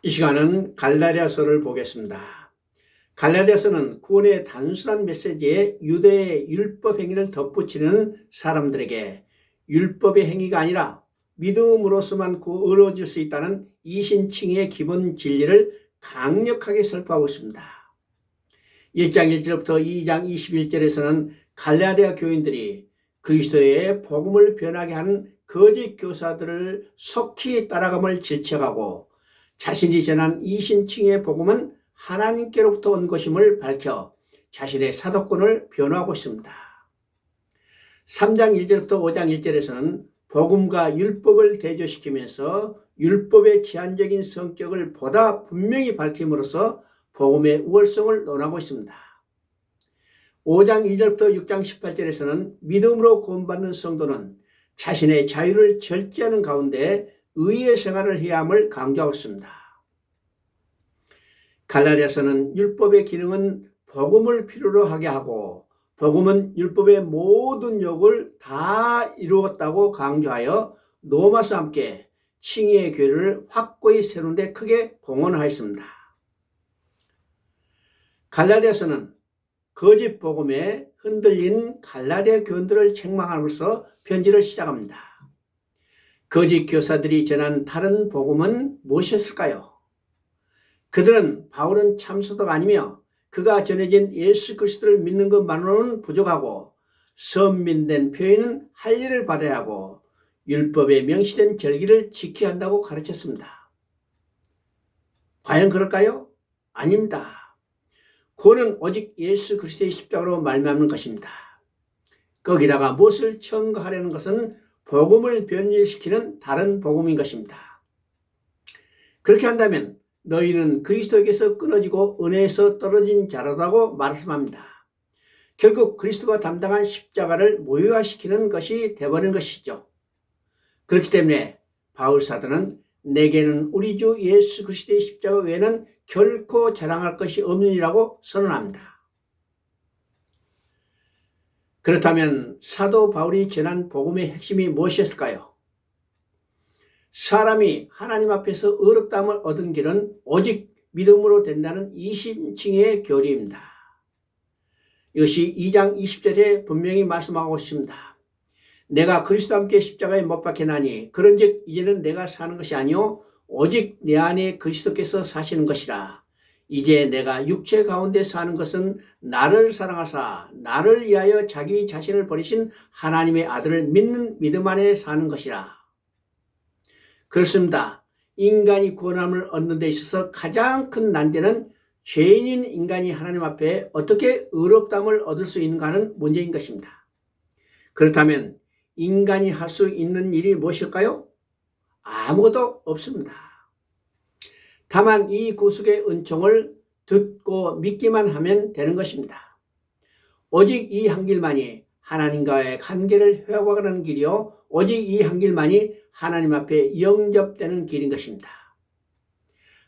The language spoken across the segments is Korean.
이 시간은 갈라디아서를 보겠습니다. 갈라디아서는 구원의 단순한 메시지에 유대의 율법 행위를 덧붙이는 사람들에게 율법의 행위가 아니라 믿음으로서만 의로워질 수 있다는 이신칭의 기본 진리를 강력하게 설파하고 있습니다. 1장 1절부터 2장 21절에서는 갈라디아 교인들이 그리스도의 복음을 변하게 하는 거짓 교사들을 속히 따라감을 질책하고 자신이 전한 이신칭의 복음은 하나님께로부터 온 것임을 밝혀 자신의 사도권을 변호하고 있습니다. 3장 1절부터 5장 1절에서는 복음과 율법을 대조시키면서 율법의 제한적인 성격을 보다 분명히 밝힘으로써 복음의 우월성을 논하고 있습니다. 5장 2절부터 6장 18절에서는 믿음으로 구원받는 성도는 자신의 자유를 절제하는 가운데 의의 생활을 해야 함을 강조하고 있습니다. 갈라디아서는 율법의 기능은 복음을 필요로 하게 하고 복음은 율법의 모든 욕을 다 이루었다고 강조하여 로마서와 함께 칭의의 교회를 확고히 세우는 데 크게 공헌하였습니다. 갈라디아서는 거짓 복음에 흔들린 갈라디아 교인들을 책망함으로써 편지를 시작합니다. 거짓 교사들이 전한 다른 복음은 무엇이었을까요? 그들은 바울은 참소도가 아니며 그가 전해진 예수 그리스도를 믿는 것만으로는 부족하고 선민된 표현은 할 일을 받아야 하고 율법에 명시된 절기를 지켜야 한다고 가르쳤습니다. 과연 그럴까요? 아닙니다. 구원은 오직 예수 그리스도의 십자가로 말미암는 것입니다. 거기다가 무엇을 첨가하려는 것은 복음을 변질시키는 다른 복음인 것입니다. 그렇게 한다면 너희는 그리스도에게서 끊어지고 은혜에서 떨어진 자라다고 말씀합니다. 결국 그리스도가 담당한 십자가를 무효화시키는 것이 되어버린 것이죠. 그렇기 때문에 바울 사도는 내게는 우리 주 예수 그리스도의 십자가 외에는 결코 자랑할 것이 없느니라고 선언합니다. 그렇다면 사도 바울이 전한 복음의 핵심이 무엇이었을까요? 사람이 하나님 앞에서 의롭다함을 얻은 길은 오직 믿음으로 된다는 이신칭의 교리입니다. 이것이 2장 20절에 분명히 말씀하고 있습니다. 내가 그리스도와 함께 십자가에 못 박혀나니 그런즉 이제는 내가 사는 것이 아니요 오직 내 안에 그리스도께서 사시는 것이라. 이제 내가 육체 가운데 사는 것은 나를 사랑하사 나를 위하여 자기 자신을 버리신 하나님의 아들을 믿는 믿음 안에 사는 것이라. 그렇습니다. 인간이 구원함을 얻는 데 있어서 가장 큰 난제는 죄인인 인간이 하나님 앞에 어떻게 의롭다함을 얻을 수 있는가 하는 문제인 것입니다. 그렇다면 인간이 할 수 있는 일이 무엇일까요? 아무것도 없습니다. 다만 이 구속의 은총을 듣고 믿기만 하면 되는 것입니다. 오직 이 한 길만이 하나님과의 관계를 회복하는 길이요 오직 이 한 길만이 하나님 앞에 영접되는 길인 것입니다.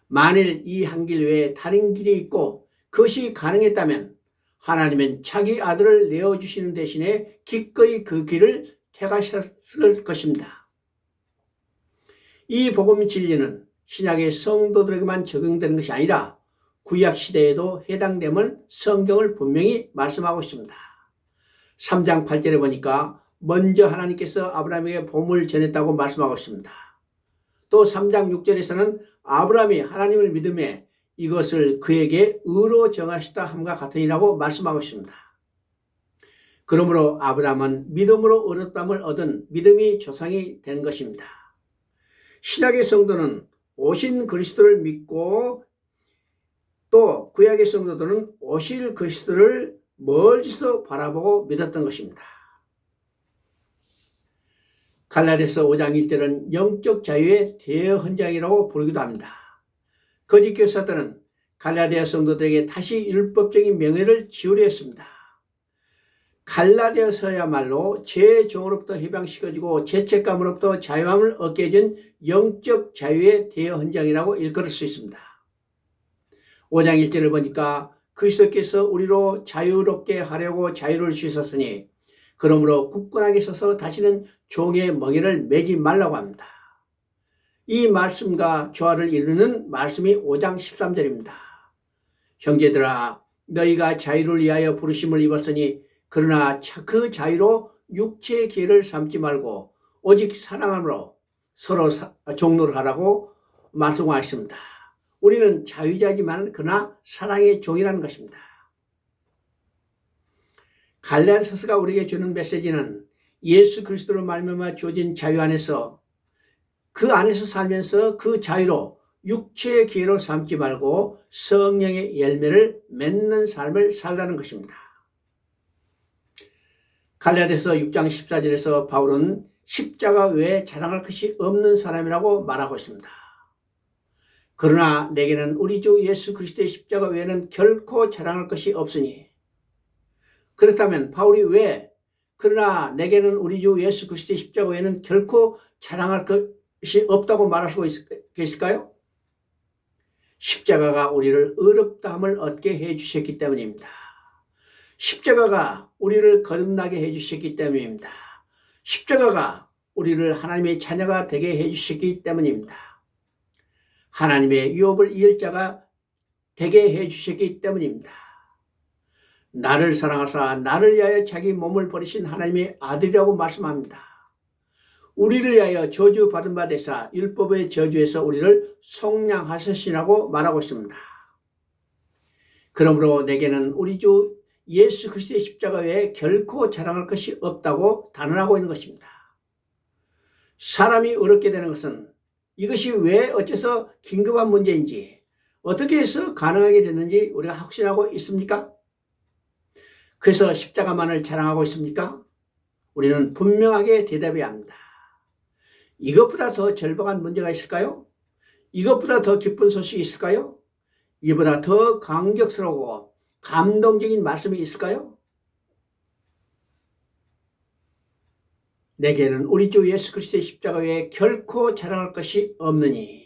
만일 이 한 길 외에 다른 길이 있고 그것이 가능했다면 하나님은 자기 아들을 내어주시는 대신에 기꺼이 그 길을 택하셨을 것입니다. 이 복음 진리는 신약의 성도들에게만 적용되는 것이 아니라 구약 시대에도 해당됨을 성경을 분명히 말씀하고 있습니다. 3장 8절에 보니까 먼저 하나님께서 아브라함에게 복음을 전했다고 말씀하고 있습니다. 또 3장 6절에서는 아브라함이 하나님을 믿음에 이것을 그에게 의로 정하시다 함과 같으니라고 말씀하고 있습니다. 그러므로 아브라함은 믿음으로 의롭다함을 얻은 믿음이 조상이 된 것입니다. 신약의 성도는 오신 그리스도를 믿고 또 구약의 성도들은 오실 그리스도를 멀리서 바라보고 믿었던 것입니다. 갈라디아서 5장 1절은 영적 자유의 대헌장이라고 부르기도 합니다. 거짓 교사들은 갈라디아 성도들에게 다시 율법적인 명예를 지우려 했습니다. 갈라디아서야말로 죄의 종으로부터 해방시켜지고 죄책감으로부터 자유함을 얻게 해준 영적 자유의 대헌장이라고 일컬을 수 있습니다. 5장 1절을 보니까 그리스도께서 우리로 자유롭게 하려고 자유를 주셨으니 그러므로 굳건하게 서서 다시는 종의 멍에를 매지 말라고 합니다. 이 말씀과 조화를 이루는 말씀이 5장 13절입니다. 형제들아, 너희가 자유를 위하여 부르심을 입었으니 그러나 그 자유로 육체의 기회를 삼지 말고 오직 사랑함으로 서로 종로를 하라고 말씀하셨습니다. 우리는 자유자지만 그러나 사랑의 종이라는 것입니다. 갈라디아서가 우리에게 주는 메시지는 예수 그리스도로 말미암아 주어진 자유 안에서 그 안에서 살면서 그 자유로 육체의 기회로 삼지 말고 성령의 열매를 맺는 삶을 살라는 것입니다. 갈라디아서 6장 14절에서 바울은 십자가 외에 자랑할 것이 없는 사람이라고 말하고 있습니다. 그러나 내게는 우리 주 예수 그리스도의 십자가 외에는 결코 자랑할 것이 없으니, 그렇다면 바울이 왜 그러나 내게는 우리 주 예수 그리스도의 십자가 외에는 결코 자랑할 것이 없다고 말하고 계실까요? 십자가가 우리를 의롭다함을 얻게 해주셨기 때문입니다. 십자가가 우리를 거듭나게 해주셨기 때문입니다. 십자가가 우리를 하나님의 자녀가 되게 해주셨기 때문입니다. 하나님의 유업을 이을 자가 되게 해주셨기 때문입니다. 나를 사랑하사 나를 위하여 자기 몸을 버리신 하나님의 아들이라고 말씀합니다. 우리를 위하여 저주받은 바 되사 율법의 저주에서 우리를 속량하셨으라고 말하고 있습니다. 그러므로 내게는 우리 주 예수 그리스도의 십자가 외에 결코 자랑할 것이 없다고 단언하고 있는 것입니다. 사람이 어렵게 되는 것은 이것이 왜 어째서 긴급한 문제인지, 어떻게 해서 가능하게 됐는지 우리가 확신하고 있습니까? 그래서 십자가만을 자랑하고 있습니까? 우리는 분명하게 대답해야 합니다. 이것보다 더 절박한 문제가 있을까요? 이것보다 더 기쁜 소식이 있을까요? 이보다 더 감격스러워 감동적인 말씀이 있을까요? 내게는 우리 주 예수 그리스도의 십자가 외에 결코 자랑할 것이 없느니